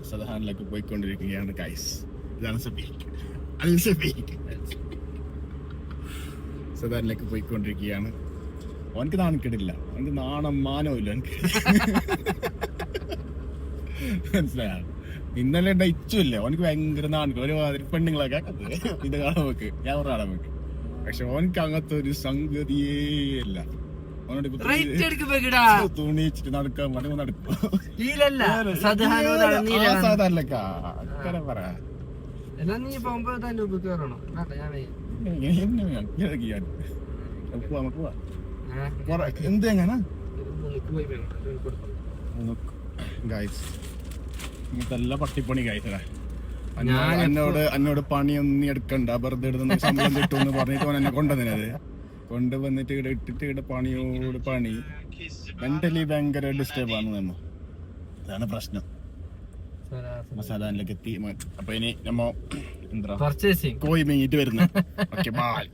സദഹാനിലേക്ക് പോയിക്കൊണ്ടിരിക്കുകയാണ് ഗൈസ്. ഇതാണ് സദഹാനിലേക്ക് പോയിക്കൊണ്ടിരിക്കുകയാണ്. അവനക്ക് നാണക്കേടില്ല, അവനക്ക് നാണം മാനവും ഇല്ല. എനിക്ക് മനസ്സിലായ ഇന്നലെ ഇച്ചുമില്ല, അവനക്ക് ഭയങ്കര നാണക്കേട്. ഒരുമാതിരി പെണ്ണുങ്ങളൊക്കെ ഇത് കാണാൻ വെക്ക്, ഞാൻ കാണാൻ വെക്ക്. പക്ഷെ അവനക്ക് അങ്ങനത്തെ ഒരു സംഗതിയേ ഇല്ല. അവനോട് തുണിച്ചിട്ട് നടക്കാൻ മണി നടക്കും. സാധാരണക്കാ പറയാ എന്ത് എങ്ങനെ ഇങ്ങനത്തെ പട്ടിപ്പണി കഴിച്ചതാ. എന്നോട് പണിയൊന്നും എടുക്കണ്ട, വെറുതെ എടുത്ത് ശമ്പളം കിട്ടുമെന്ന് പറഞ്ഞിട്ട് അവൻ എന്നെ കൊണ്ടുവന്നത്. കൊണ്ടുവന്നിട്ട് ഇവിടെ ഇട്ടിട്ട് ഇവിടെ പണിയോട് പണി. മെന്റലി ഭയങ്കര ഡിസ്റ്റർബ് ആണ് നമ്മ. അതാണ് പ്രശ്നം. മസാലയിലേക്ക് എത്തി. അപ്പൊ ഇനി നമ്മ എന്താ കോഴി മെങ്ങിട്ട് വരുന്നു. Okay bye.